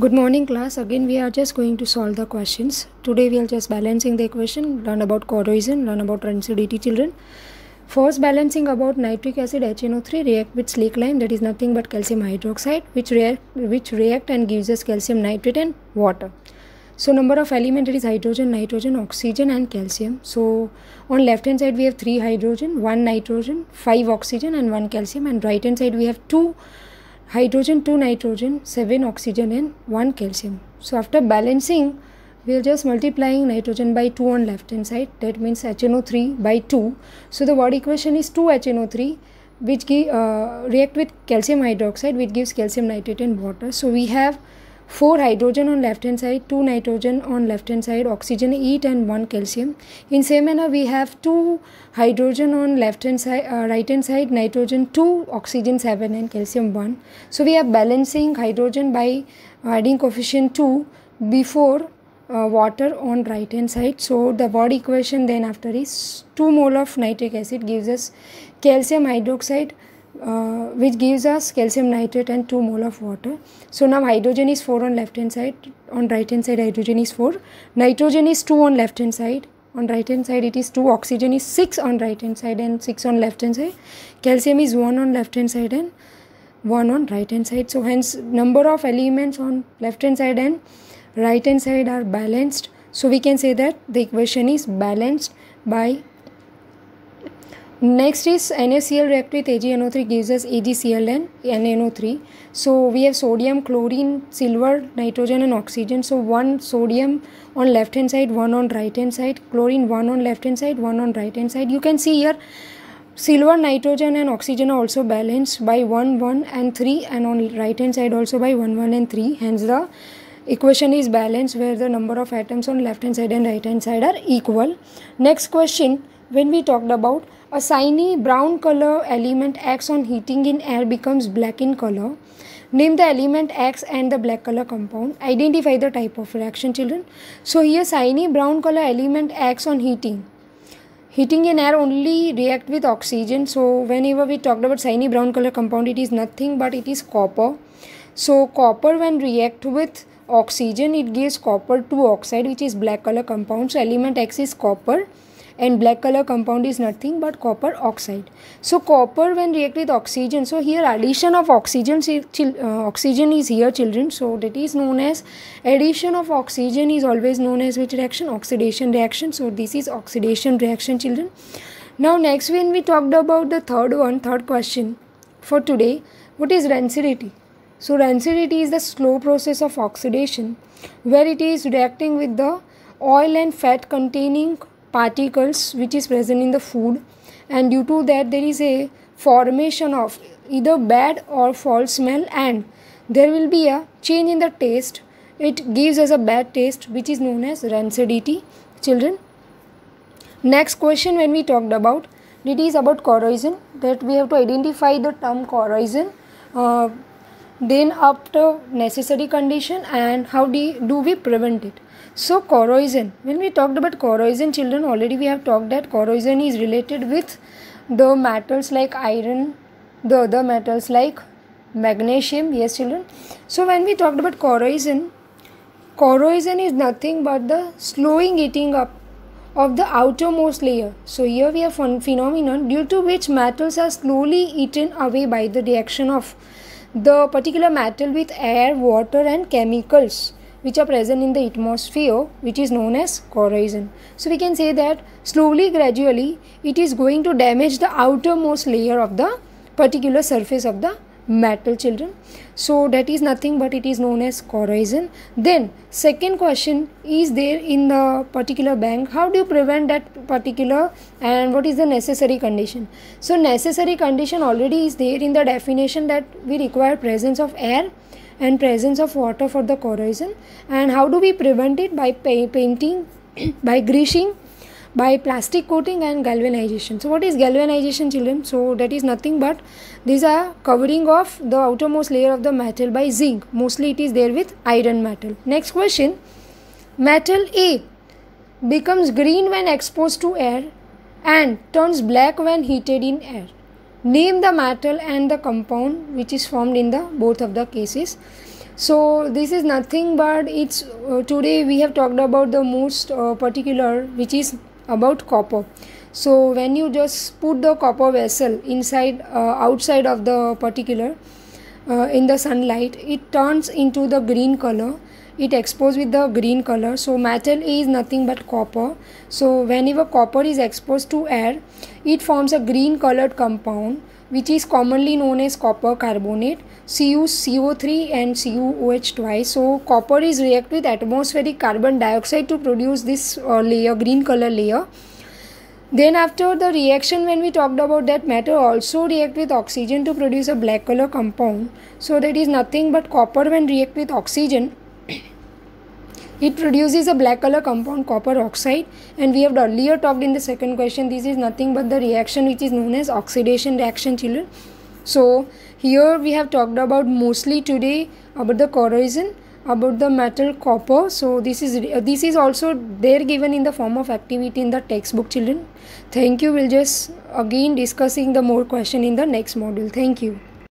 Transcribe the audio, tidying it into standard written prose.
Good morning class. Again we are just going to solve the questions. Today we are just balancing the equation, learn about corrosion, learn about rancidity children. First balancing about nitric acid HNO3 react with sleek lime, that is nothing but calcium hydroxide, which react and gives us calcium nitrate and water. So number of element, that is hydrogen, nitrogen, oxygen and calcium. So on left hand side we have 3 hydrogen, 1 nitrogen, 5 oxygen and 1 calcium, and right hand side we have 2 hydrogen, 2 nitrogen, 7 oxygen and 1 calcium. So after balancing, we are just multiplying nitrogen by 2 on left hand side, that means HNO3 by 2. So the word equation is 2HNO3 which react with calcium hydroxide, which gives calcium nitrate and water. So we have 4 hydrogen on left hand side, 2 nitrogen on left hand side, oxygen 8 and 1 calcium. In same manner we have 2 hydrogen on left hand side, right hand side, nitrogen 2, oxygen 7 and calcium 1. So we are balancing hydrogen by adding coefficient 2 before water on right hand side. So the word equation then after is 2 mole of nitric acid gives us calcium hydroxide, which gives us calcium nitrate and 2 mole of water. So now hydrogen is 4 on left hand side, on right hand side hydrogen is 4, nitrogen is 2 on left hand side, on right hand side it is 2, oxygen is 6 on right hand side and 6 on left hand side, calcium is 1 on left hand side and 1 on right hand side. So hence number of elements on left hand side and right hand side are balanced. So we can say that the equation is balanced by. Next is NaCl react with AgNO3 gives us AgCl and NaNO3. So we have sodium, chlorine, silver, nitrogen and oxygen. So 1 sodium on left hand side, 1 on right hand side, chlorine 1 on left hand side, 1 on right hand side. You can see here silver, nitrogen and oxygen are also balanced by 1, 1 and 3, and on right hand side also by 1, 1 and 3. Hence the equation is balanced where the number of atoms on left hand side and right hand side are equal. Next question, when we talked about a shiny brown color element acts on heating in air becomes black in color. Name the element X and the black color compound. Identify the type of reaction children. So here shiny brown color element acts on heating. Heating in air only react with oxygen. So whenever we talked about shiny brown color compound, it is nothing but it is copper. So copper when react with oxygen, it gives copper 2 oxide, which is black color compound. So element X is copper and black color compound is nothing but copper oxide. So copper when react with oxygen, so here addition of oxygen is here children. So that is known as addition of oxygen is always known as which reaction? Oxidation reaction. So this is oxidation reaction children. Now next when we talked about the third question for today, what is rancidity? So rancidity is the slow process of oxidation where it is reacting with the oil and fat containing particles which is present in the food, and due to that there is a formation of either bad or foul smell and there will be a change in the taste. It gives us a bad taste which is known as rancidity children. Next question when we talked about, it is about corrosion, that we have to identify the term corrosion. Then after necessary condition and how do we prevent it. So corrosion, when we talked about corrosion children, already we have talked that corrosion is related with the metals like iron, the other metals like magnesium. Yes children. So when we talked about corrosion is nothing but the slowing eating up of the outermost layer. So here we have one phenomenon due to which metals are slowly eaten away by the reaction of the particular metal with air, water and chemicals which are present in the atmosphere, which is known as corrosion. So we can say that slowly, gradually it is going to damage the outermost layer of the particular surface of the metal children. So that is nothing but it is known as corrosion. Then second question is there in the particular bank, how do you prevent that particular and what is the necessary condition? So necessary condition already is there in the definition that we require presence of air and presence of water for the corrosion. And how do we prevent it? By painting, by greasing, by plastic coating and galvanization. So what is galvanization children? So that is nothing but these are covering of the outermost layer of the metal by zinc. Mostly it is there with iron metal. Next question, metal A becomes green when exposed to air and turns black when heated in air. Name the metal and the compound which is formed in the both of the cases. So this is nothing but it's today we have talked about the most particular, which is about copper. So when you just put the copper vessel inside outside of the particular in the sunlight, it turns into the green color. It exposed with the green color. So metal is nothing but copper. So whenever copper is exposed to air, it forms a green colored compound, which is commonly known as copper carbonate, CuCO3 and CuOH twice. So copper is react with atmospheric carbon dioxide to produce this layer, green color layer. Then after the reaction, when we talked about that, matter also react with oxygen to produce a black color compound. So that is nothing but copper when react with oxygen, it produces a black color compound, copper oxide. And we have earlier talked in the second question, this is nothing but the reaction which is known as oxidation reaction, children. So here we have talked about mostly today about the corrosion, about the metal copper. So this is also there given in the form of activity in the textbook, children. Thank you. We'll just again discussing the more question in the next module. Thank you.